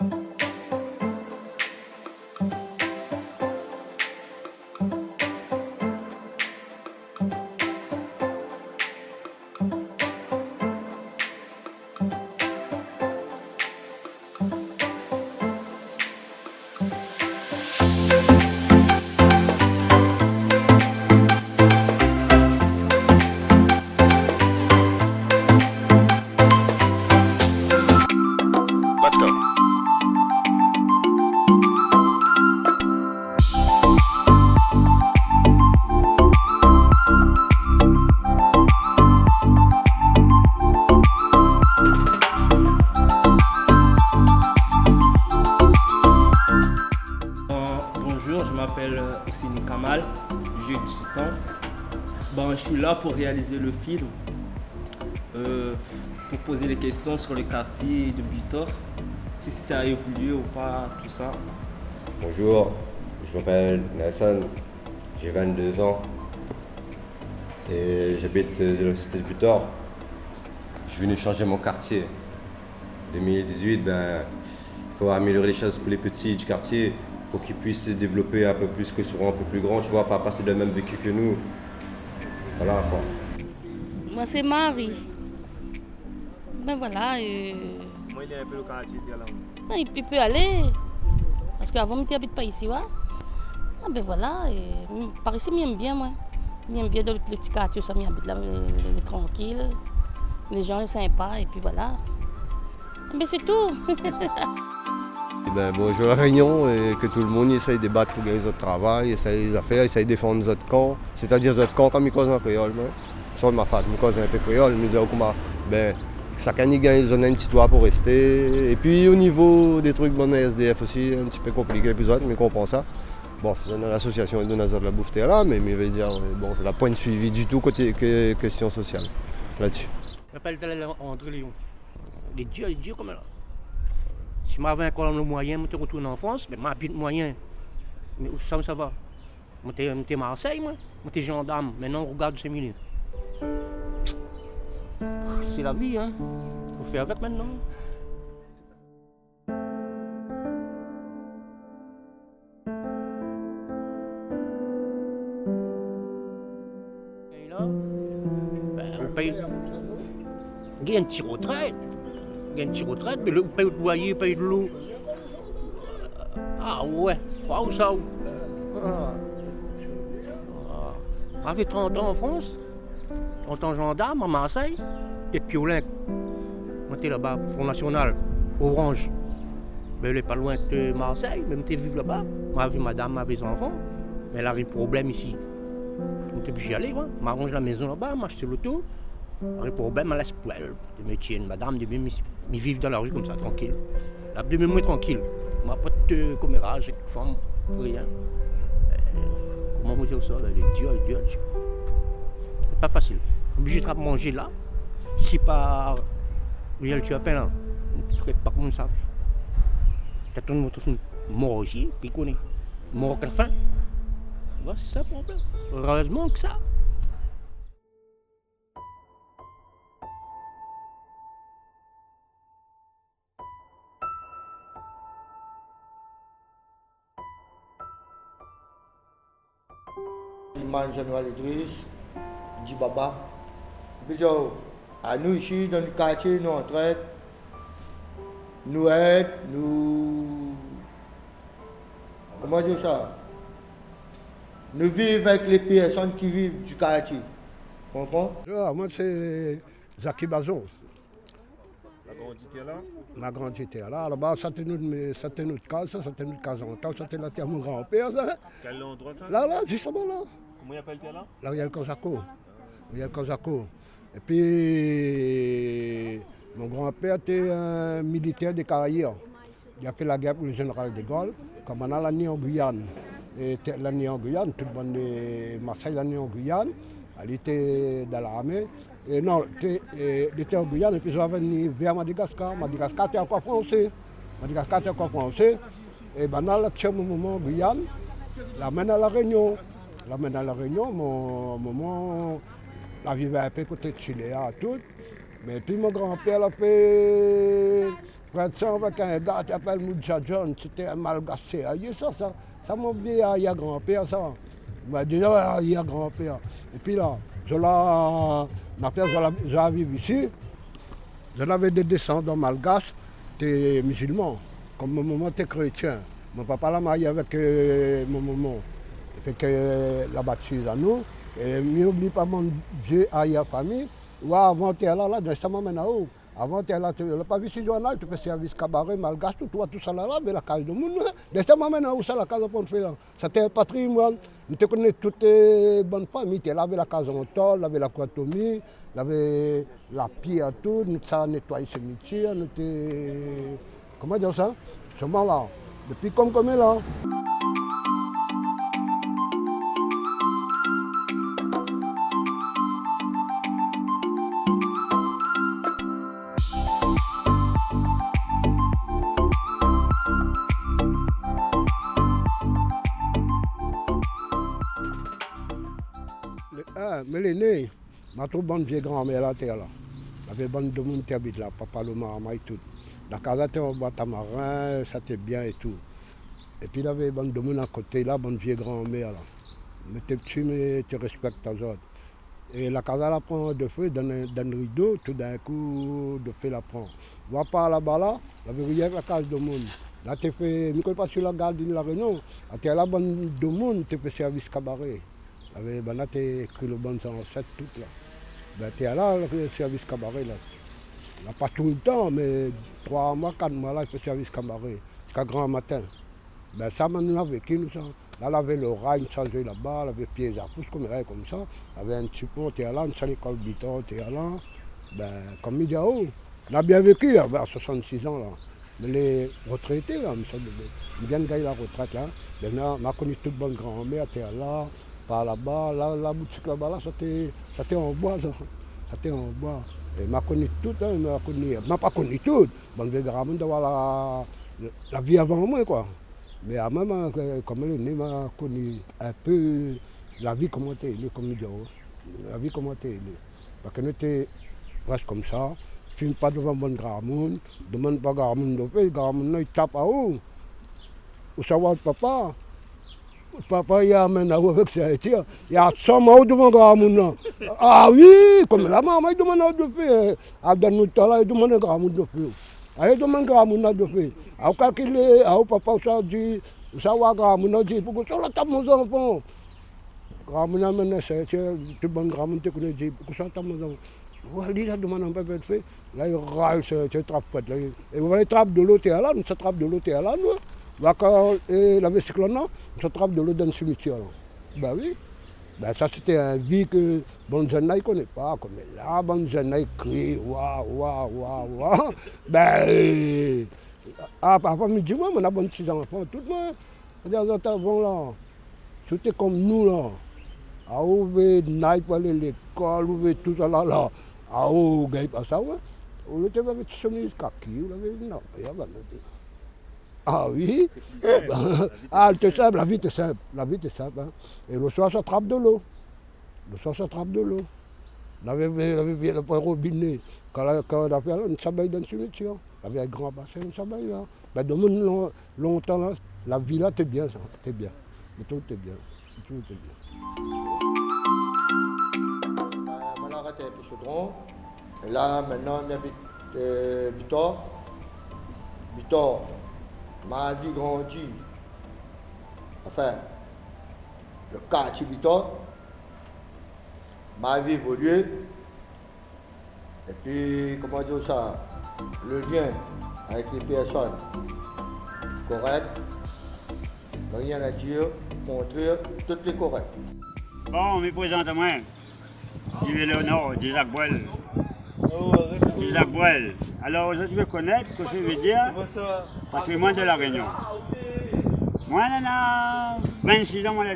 Let's go. Bonjour, je m'appelle Ousini Kamal, j'ai 17 ans. Je suis là pour réaliser le film, pour poser des questions sur le quartier de Butor, si ça a évolué ou pas, tout ça. Bonjour, je m'appelle Nassan, j'ai 22 ans et j'habite dans la cité de Butor. Je suis venu changer mon quartier. 2018, il faut améliorer les choses pour les petits du quartier pour qu'ils puissent se développer un peu plus que sur un peu plus grand, tu vois, pas passer le même vécu que nous. Voilà quoi. Moi c'est Marie. Ben voilà. Moi, il est un peu le quartier de là. Il peut aller. Parce qu'avant, je n'habite pas ici. Ouais. Ah ben voilà. Par ici, j'aime bien moi. J'aime bien dans le petit quartier, ça m'habite là, tranquille. Les gens sont sympas et puis voilà. Ben c'est tout. Bon, je la réunion et que tout le monde essaye de battre pour gagner notre travail, essaye des affaires, essaye de défendre notre camp. C'est-à-dire notre camp comme ils causent en créole. Sur ma femme, ils causent un peu créole, mais chacun y gagne un petit toit pour rester. Et puis au niveau des trucs bon SDF aussi, un petit peu compliqué les autres, mais on comprend ça. Bon, l'association de Nazar de la Bouffe là, mais je veux dire, bon, la point de suivi du tout côté question sociale là-dessus. Je m'appelle André Léon. Les dieux comme là. Si je avais encore le moyen, je retourne en France, mais je n'ai plus de moyens. Mais où ça va? Je suis Marseille, moi. Je suis gendarme. Maintenant, on regarde ces milieux. C'est la vie, hein. Il faut faire avec maintenant. Et là, on paye. Il y a une petite retraite. Il y a une petite retraite, mais on paye le loyer, on paye de l'eau. Ah ouais, pas où ça? J'ai fait 30 ans en France, 30 ans gendarme à Marseille, et Piolin. On était là-bas, Front National, Orange. Mais elle n'est pas loin de Marseille, même tu vivre là-bas. Moi, j'ai vu madame avec les enfants, mais elle a des problèmes ici. On était obligé d'y aller, moi. Je m'arrange la maison là-bas, m'acheter l'auto. Les problèmes, elle laisse poêle. De métier, une madame, de même, ils vivent dans la rue comme ça, tranquille. Là, de même, moi, tranquille. Je n'ai pas de commérage, de femme, rien. Comment vous dire ça, là, les dieux. C'est pas facile. Obligé de manger là. Si pas. Vous y allez tuer à peine là. Je ne sais pas comment ça fait. T'as tout le monde mort aussi, puis qu'on est mort à la fin. C'est ça le problème. Heureusement que ça. Iman Janual Idriss, Djibaba. À nous ici, dans le quartier, nous entraide, nous aide, nous. Comment dire ça? Nous vivons avec les personnes qui vivent du quartier. Tu comprends? Moi, c'est Zaki Bazon. La grandité là? Ma grandité là. Là-bas, c'était notre case, c'était notre case en temps, c'était la terre de mon grand-père. Quel endroit ça? Là, justement là. Comment il appelle-t-il là? Là où il y a le Kozako. Il y a le Kozako. Et puis, mon grand-père était un militaire des Caraïbes. Il a fait la guerre pour le général de Gaulle. Comme on a l'année en Guyane. Et l'année en Guyane, tout le monde de Marseille l'année en Guyane. Elle était dans l'armée. Et non, il était en Guyane et puis ils sont venus vers Madagascar. Madagascar était encore français. Et maintenant, là, tu as un moment en Guyane, la mène à la Réunion. Mon maman, la vivait un peu côté de Chile, tout. Mais puis mon grand-père a fait ça avec un gars qui s'appelle Moussa John, c'était un malgassé. Ça m'a dit à grand-père, ça. Il m'a dit, il y a grand-père. Et puis là, je vivre ici. Je avais des descendants malgaches, des musulmans. Comme mon maman était chrétien. Mon papa l'a marié avec mon maman. Fait que la baptise à nous. Et n'oublie pas mon Dieu à la famille. Ou avant, tu es là, je m'amène à où? Avant, tu es là, tu n'as pas vu si journal, tu fais service cabaret, malgache, tout ça là, mais la case de monde. Je m'amène à où ça, la case pour faire là? C'était un patrimoine. Nous te connaissons toutes les bonnes familles. Tu es là avec la case en tol, avec la quatomie, avec la pierre, tout. Nous avons nettoyé ce cimetière. Comment dire ça? Seulement là. Depuis comme est là. Mais l'aîné, ma trop bonne vieille grand-mère là, terre là. Il y avait bonne de monde qui habite là, papa le maman et tout. La casa était en bois tamarin, ça était bien et tout. Et puis il y avait bonne de monde à côté là, bonne vieille grand-mère là. Mais t'es petit, mais tu respectes ta zone. Et la casa la prend de feu dans le rideau, tout d'un coup, de feu la prend. Vois pas là-bas là, il y avait rien que la case de monde. Là, tu fais, ne connais pas sur la garde de la Réunion, tu es là, bonne de monde, tu fais service cabaret. Là, tu écrit le bon 107 tout là. Tu es là, le service cabaret là. Là, pas tout le temps, mais 3 mois, 4 mois là, je fais service cabaret. Jusqu'à grand matin. Ça, on a vécu, nous ça. Là, il y avait le rail, une changé là-bas, il y avait pieds à pouce, comme ça. Il y avait un petit pont, tu es là, une salle école Biton, tu es là. Comme il dit, oh, on a bien vécu, à 66 ans là. Mais les retraités là, ils viennent gagner la retraite là. Maintenant, on a connu toute bonne grand-mère, tu es là. Par là-bas, la boutique là-bas, là, c'était en bois. C'était en bois. Et m'a connu tout, m'a pas connu tout. Bon, je vais avoir la vie avant moi, quoi. Mais même, comme elle est née, m'a connu un peu la vie comment elle est, comme dit. La vie comment elle est. Parce que nous étions presque comme ça. Je ne filme pas devant mon grand monde, demande pas grand monde de faire, grand monde, il tape à où? Où ça va, papa? Papa, il amène avec ça. Il y a 100 mots devant grand monde. Ah oui, comme la maman, il demande de faire. À Danutala, il demande grand monde de faire. Il demande grand monde de faire. À quoi qu'il est, à papa, ça dit, ça va grand monde dit, pourquoi ça la tape mon enfant? Grand monde amène ça, tu bon grand monde te connaît, dit, pourquoi ça tape mon enfant? Voilà, il a demandé un peu de faire. Là, il râle, c'est trappe. Et vous voyez, trappe de l'eau, tu es là, nous, ça trappe de l'eau, tu es là, nous. Quand la cyclone, on se trappe de l'eau dans le cimetière. Ben oui. Ça c'était un vie que bon jeune ne connaît pas. Comme là, bon jeune crie, waouh. Papa me dit, moi, on a bon petits enfants, tout le monde. Les enfants là, c'était comme nous là. À ouvrir, naïf pour aller à l'école, ouvrir tout ça là. À ouvrir, pas ça, ouais. On était avec des chemises kaki, on avait non, il y avait Ah oui. C'est simple, la vie est simple. La vie est simple. Hein. Et le soir, ça trappe de l'eau. On avait le robinet. Quand on a fait là, on s'abeille dans le cimetière. Il y avait un grand bassin, on s'abeille là. De longtemps, là, la vie là, t'es bien, ça. T'es bien. Mais tout est bien. On a arrêté un peu Chaudron. Et là, maintenant, on habite Bitor. Ma vie grandit. Enfin, le quartier Bitor. Ma vie évolue. Et puis, comment dire ça? Le lien avec les personnes correctes. Rien à dire, contraire, tout est correct. Bon, me présente à moi. Je vais Léonard, d'Isaac Boel. Isaac Boel. Alors aujourd'hui, je vais connaître ce que ça veut dire patrimoine de la Réunion. Moi, j'ai 26 ans, moi, là.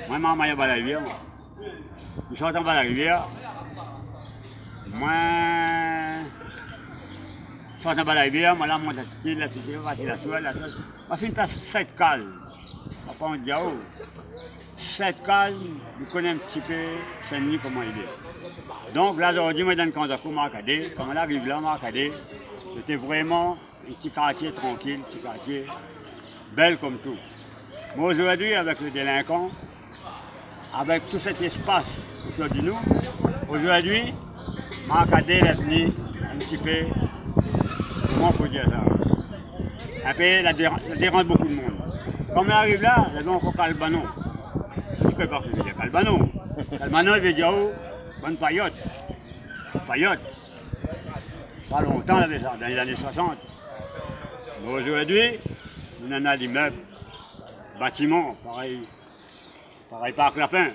Moi, maman est à la rivière. Je sors en bas de la rivière. Moi, je sors en bas de la rivière. Moi, là, je monte la petite, la soie. Je finis par 7 cases. Après, on dit, oh, 7 cases, je connais un petit peu Saint-Denis, comment il est. Donc là, aujourd'hui, je me donne quand je marqué, comme elle arrive là, marqué, C'était vraiment un petit quartier tranquille, un petit quartier belle comme tout. Mais aujourd'hui, avec le délinquant, avec tout cet espace autour de nous, aujourd'hui, Marcadé est venu un petit peu, comment on peut dire ça, un peu, la dérange beaucoup de monde. Comme on arrive là, il y a encore Calbano. Tu connais pas ce que c'est Calbano. Calbano, il veut dire, oh, bonne paillotte. Paillotte. Pas longtemps, il y avait ça, dans les années 60. Mais aujourd'hui, on en a l'immeuble, bâtiment, pareil Parc Lapin.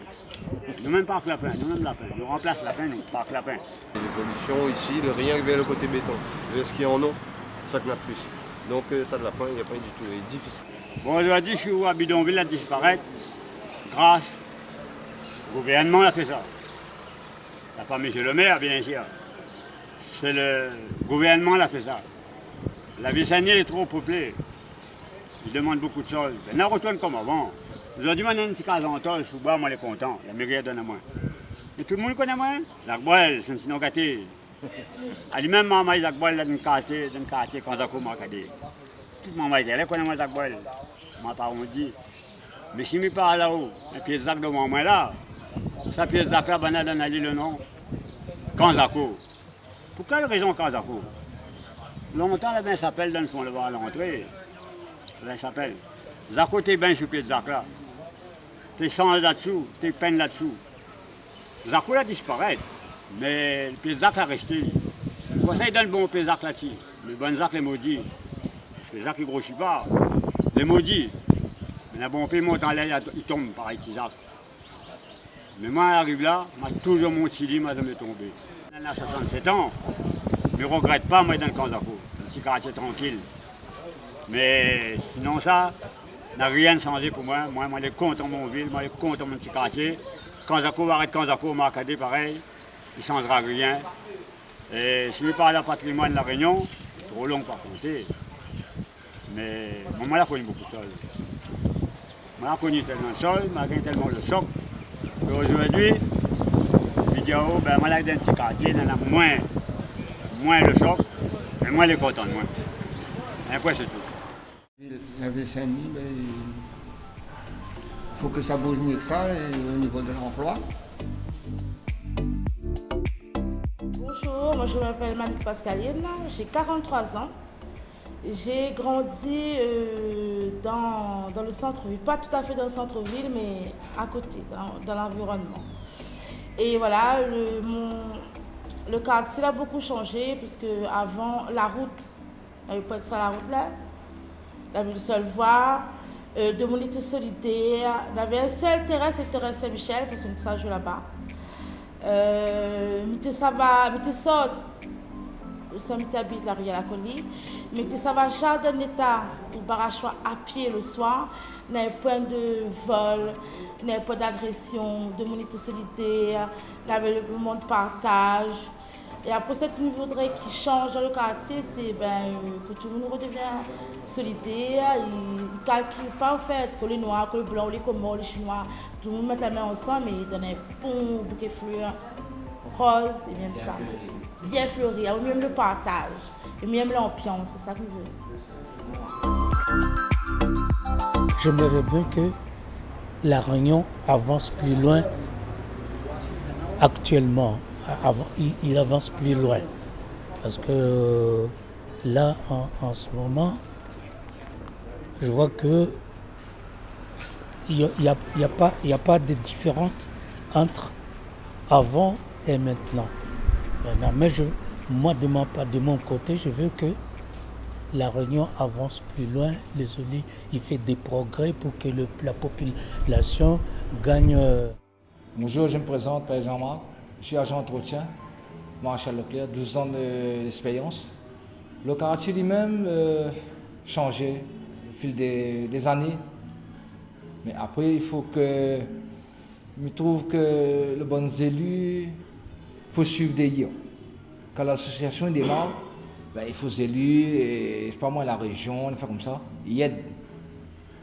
Nous-mêmes Parc Lapin, nous-mêmes Lapin. Nous remplace Lapin, nous, Parc Lapin. L'évolution ici, le rien vers le côté béton. Vers ce qu'il y en a, ça que la plus. Donc ça de lapin, il n'y a pas du tout, il est difficile. Bon, aujourd'hui, je suis où à Bidonville à disparaître grâce au gouvernement a fait ça. Il n'y a pas M. le maire, bien sûr. C'est le gouvernement qui a fait ça. La Vissanier est trop peuplée. Il demande beaucoup de choses. Maintenant, on retourne comme avant. Aujourd'hui, on a une petite case en tol, sous bas, moi, je suis content. La mairie donne à moi. Et tout le monde connaît moi. Jacques Boel, c'est un sinon gâté. À lui-même, maman, Jacques Boel, dans le quartier, quand Jacques m'a gâté. Toute maman, elle connaît moi, Jacques Boel. Ma parole dit. Mais si je parle là-haut, et puis Jacques de moi là, ça pièce Jacques là, ben, on a dit le nom. Kanzako. Pour quelle raison Kanzako? Longtemps, le bain s'appelle dans le fond, à l'entrée. Le bain s'appelle. Zako, t'es bien sur pied de Jacques là. T'es sans là-dessous, t'es peine là-dessous. Zako là disparaît, mais le pied de Jacques a resté. Pour ça, il donne le bon pied de Jacques là-dessus. Le bon Jacques les maudit. Parce que Jacques, il ne grossit pas. Les maudits. Mais le bon pied monte en l'air, il tombe, pareil, petit Jacques. Mais moi, j'arrive là, moi, toujours mon Chili, moi, je me tombé. On a 67 ans, je ne regrette pas, moi, dans le Kanzako. Un petit quartier tranquille. Mais sinon, ça n'a rien changé pour moi. Moi, je suis content de mon ville, moi, je suis content de mon petit quartier. Kanzako va arrêter Kanzako, Marcadé, pareil. Il ne changera rien. Et si je parle du patrimoine de la Réunion, c'est trop long par compter. Mais moi, je connais beaucoup de choses. Moi, je connais tellement de choses, je connais tellement le choc. Aujourd'hui, je dis, oh, ben, moi, dans un petit quartier, il y en a moins le choc, mais moins les contents de moi. Et après, c'est tout. La Vissanie, ben, il faut que ça bouge mieux que ça au niveau de l'emploi. Bonjour, moi je m'appelle Monique Pascaline, j'ai 43 ans. J'ai grandi dans le centre-ville, pas tout à fait dans le centre-ville, mais à côté, dans l'environnement. Et voilà, le quartier a beaucoup changé, puisque avant, la route, il n'y avait pas de ça la route là. Il y avait une seule voie, de monité solidaire. Il y avait un seul terrain, c'est le terrain Saint-Michel, parce que ça joue là-bas. Ça habite la rue à la Colie. Mais ça va jardin d'état ou barachois à pied le soir. Il n'y a point de vol, il n'y a pas d'agression, de monité solidaire, il y avait le moment de partage. Et après, ce qu'il voudrait qu'il change dans le quartier, c'est que tout le monde redevient solidaire. Il ne calcule pas en fait que les Noirs, que les Blancs, les Comores, les Chinois, tout le monde met la main ensemble et il donne un bon bouquet de fleurs rose et même ça. Bien fleuri, et même le partage, et même l'ambiance, c'est ça qu'il veut. J'aimerais bien que la Réunion avance plus loin actuellement. Il avance plus loin. Parce que là, en ce moment, je vois que il n'y a pas de différence entre avant et maintenant. Mais moi, de mon côté, je veux que la Réunion avance plus loin. Les Olives, il fait des progrès pour que la population gagne. Bonjour, je me présente, Père Jean-Marc. Je suis agent d'entretien, Maréchal Leclerc, 12 ans d'expérience. Le quartier lui-même changé au fil des années. Mais après, il faut que. Je trouve que les bons élus, il faut suivre des liens. Quand l'association démarre, il faut des élus, et c'est pas moi la région, on fait comme ça, ils aident.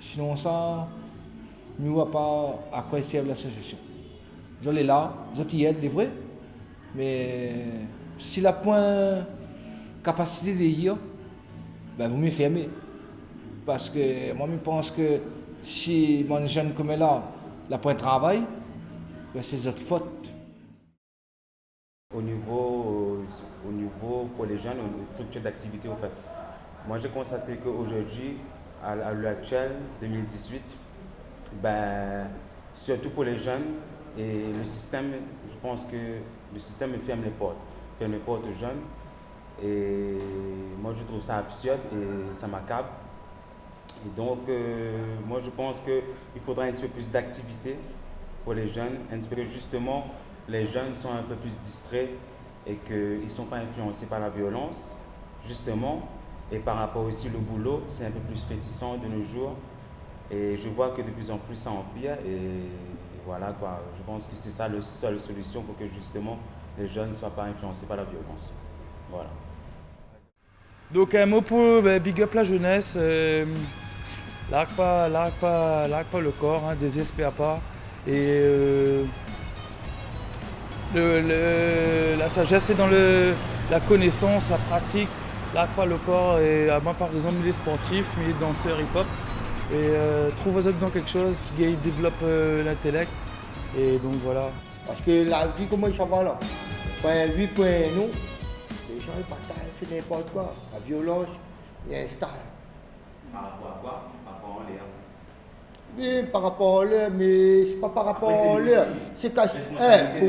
Sinon, ça, nous ne voyons pas à quoi sert l'association. Je l'ai là, je t'y aide, c'est vrai. Mais s'il a point capacité de lire, ben, vous mieux fermer. Parce que moi, je pense que si mon jeune comme là, n'a pas un travail, ben, c'est votre faute. Au niveau pour les jeunes, une structure d'activité, en fait. Moi, j'ai constaté qu'aujourd'hui, à l'heure actuelle, 2018, ben, surtout pour les jeunes, et le système, je pense que le système ferme les portes aux jeunes. Et moi, je trouve ça absurde et ça m'accable. Et donc, moi, je pense qu'il faudra un petit peu plus d'activité pour les jeunes, un petit peu justement, les jeunes sont un peu plus distraits et qu'ils ne sont pas influencés par la violence, justement. Et par rapport aussi au boulot, c'est un peu plus réticent de nos jours. Et je vois que de plus en plus ça empire. Et voilà quoi, je pense que c'est ça la seule solution pour que justement les jeunes ne soient pas influencés par la violence. Voilà. Donc un mot pour big up la jeunesse. Largue pas le corps, hein, désespère pas. Et la sagesse est dans la connaissance, la pratique. Largue pas le corps. Et moi par exemple, il est sportif, il est danseur hip-hop. Et trouvez-vous dans quelque chose qui développe l'intellect. Et donc voilà. Parce que la vie, comment ça va là? Point 8, point nous, les gens ils partagent, c'est n'importe quoi. La violence est installe. Par rapport à quoi? Par rapport à l'air? Oui, par rapport à l'air, mais c'est pas par rapport à l'air. C'est pour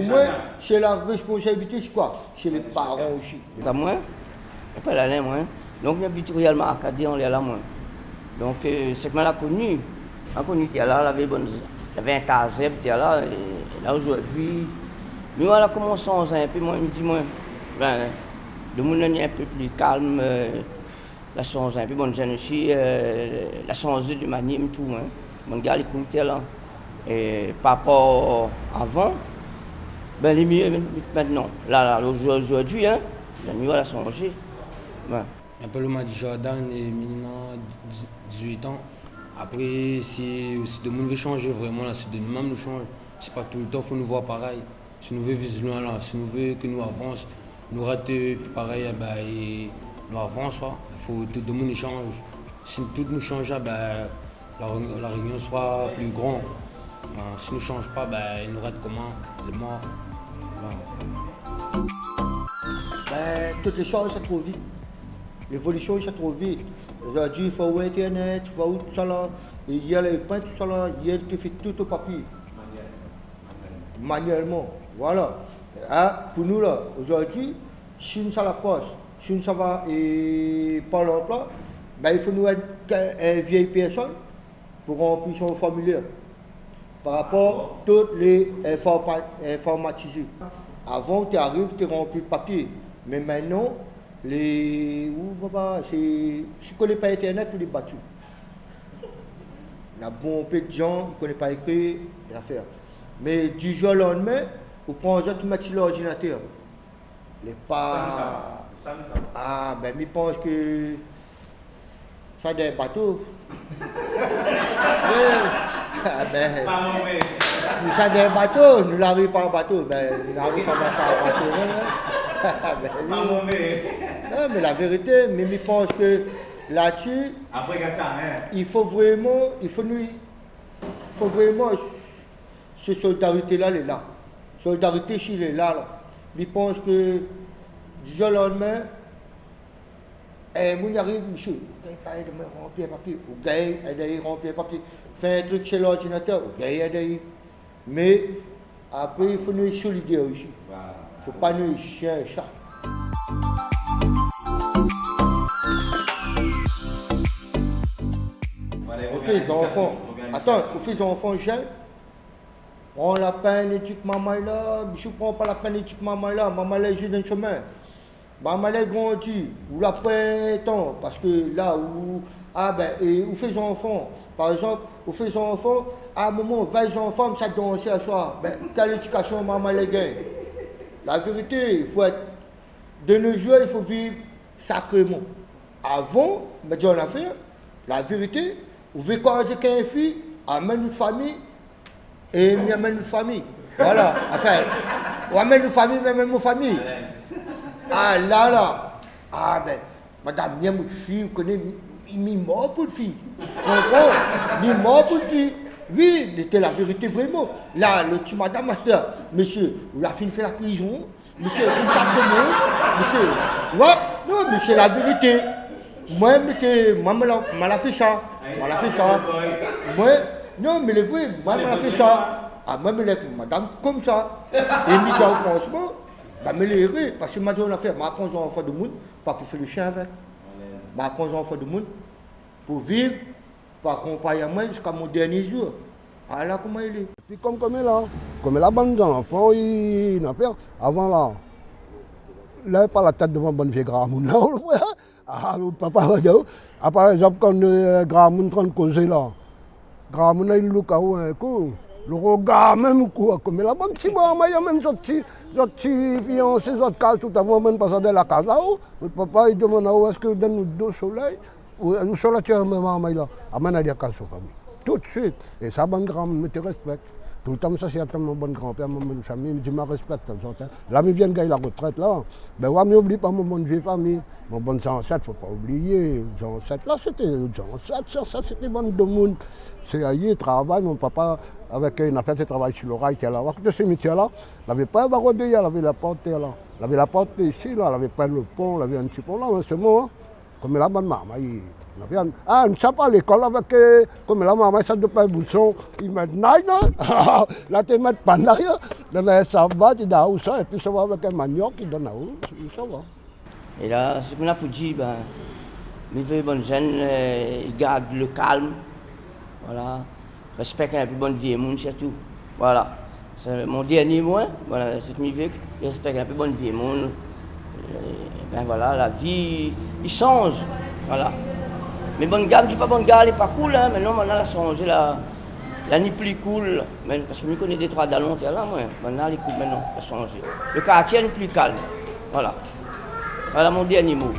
moi, c'est la responsabilité, c'est quoi? C'est les parents aussi. T'as moins? On peut aller moins. Donc, il y a but réellement à Acadie, on est là moins. Donc, c'est que je l'ai connu. Je l'ai connu, il y avait un caseb, il y a là, et là aujourd'hui, nous, on a commencé un peu, moi, je me dis, ben, le monde est un peu plus calme, la chance un peu, bon, jeune aussi, la chance de l'humanisme, tout, hein. Mon gars, il écoutait là. Et par rapport à avant, ben, les mieux maintenant. Là, aujourd'hui, hein, la nuit, elle a changé. Ouais. Un peu le Madi Jordan et maintenant 18 ans. Après, si le monde veut changer vraiment, là, c'est de nous-mêmes nous changer. C'est pas tout le temps qu'il faut nous voir pareil. Si nous voulons viser loin là, si nous voulons que nous avancions, nous rater pareil, ben, nous avançons. Il faut que tout le monde change. Si tout nous change, ben, la réunion sera plus grande. Si nous ne changeons pas, ben, il nous rate comment? Les morts. Voilà. Ben, toutes les choses, c'est trop vite. L'évolution, c'est trop vite. Aujourd'hui, il faut Internet, il faut tout ça là. Il y a les peintres, tout ça là. Il y a qui fait tout au papier. Manuellement. Voilà. Hein, pour nous là, aujourd'hui, si nous sommes à la poste, si nous sommes et pas l'emploi, ben, il faut nous être une vieille personne pour remplir son formulaire. Par rapport à toutes les informatisés. Avant, tu arrives, tu remplis le papier. Mais maintenant, si tu ne connais pas Internet, tu es battu. Il y a bon peu de gens qui ne connaissent pas écrire l'affaire. Mais du jour au lendemain, vous prenez tout mettre sur l'ordinateur. Les pas. Ah, ben, je pense que ça des bateaux. Ah, ben, nous sommes des bateaux, nous n'arrivons pas en bateau. Ben, nous n'arrivons pas en bateau. Ben, non, mais la vérité, mais je pense que là-dessus, il faut vraiment, cette solidarité-là, elle est là. Solidarité, si elle est là, je pense que du jour au lendemain, on arrive, monsieur, vous n'avez pas de remplir le papier, vous avez de remplir le papier, faire un truc chez l'ordinateur, vous avez de. Mais après, il faut nous être solidaires aussi. Il ne faut pas nous chier un chat. On fait des enfants. Attends, on fait des enfants jeunes. On la peine éthique maman là, je ne prends pas la peine éthique maman là est juste dans le chemin. Maman est grandi, ou la peine temps, parce que là où on fait des enfants, par exemple, on fait des enfants, à un moment, 20 enfants, ça danse à soir. Ben, quelle éducation maman les gagne? La vérité, il faut être. De nos jours, il faut vivre sacrément. Avant, on a fait, la vérité, vous voulez causer qu'une fille, amène une famille, et on amène une famille. Voilà, enfin, on amène une famille, mais même une famille. Ah là, Ah ben, madame, il y a une fille, vous connaissez, il est mort pour le fille. Il est mort pour le fille. Oui, c'était la vérité vraiment. Là, le petit madame master, monsieur, vous avez fait la prison, monsieur, une table de monde, monsieur, ouais, non, monsieur, la vérité. Moi, je l'a fait ça. Moi, non, mais le vrai, moi, je l'a fait ça. Ah, moi, je l'ai madame comme ça. Et il dit, franchement, bah, me l'aider, parce que maintenant, on a fait, je prends un enfant de monde, pas pour faire le chien avec. Je prends un enfant de monde pour vivre, pour accompagner moi jusqu'à mon dernier jour. Ah là, comment il est. Puis comme la bande d'enfants, il n'a pas. Avant là, là, pas la tête de mon bon vieux grand monde là, on le voit. Ah, le papa va dire. Par exemple, quand le grand monde train de causer là, grand monde il look à un coup. Le regard même quoi, comme la bonne petit moi, il y a même sorti fiancé, sorti cas tout à l'heure, même passé de la casa là-haut. Le papa il demande où est-ce que vous donnez deux soleil, ou le soleil tu as même maman là, amène à la casa famille. Tout de suite. Et ça, bon grand, me te respecte. Tout le temps, ça, c'est mon bon grand-père, mon bonne famille, je me respecte. Là, je viens de gagner la retraite, là. Ben, ouais, mais n'oublie pas mon bonne vieille famille. Mon bon ancêtre, il ne faut pas oublier. Les ancêtres, là, c'était les ancêtres, ça, c'était bon de monde. C'est ailleurs, travail, mon papa, avec une affaire de travail sur le rail, qui est là. À ce cimetière-là, il n'avait pas un barodé, il avait la porte là. Il avait la porte ici, là, il n'avait pas le pont, il avait un petit pont là, mais c'est moi, comme la bonne maman. Ah, on ne sait pas à l'école avec, comme la maman, ça ne doit pas être bouchon, ils mettent naï, là, là, tu mets pas naï, là, ça va, tu as où ça, et puis ça va avec un manioc, qui donne à où, ça va. Et là, ce qu'on a pour dire, ben, mes vieux bonnes jeunes, ils gardent le calme, voilà, respectent un peu bonne vie, monde surtout, voilà. C'est mon dernier mot, voilà, c'est mes vieux, ils respectent un peu bonne vie, monde, ben voilà, la vie, il change, voilà. Mais bonne gamme, je dis pas bonne gamme, elle n'est pas cool, hein, mais non, maintenant elle a changé, la nuit plus cool, mais, parce que je connais des trois d'Alon, là, moi, maintenant elle est cool, maintenant, elle a changé. Le quartier est plus calme, voilà. Voilà mon dernier mot.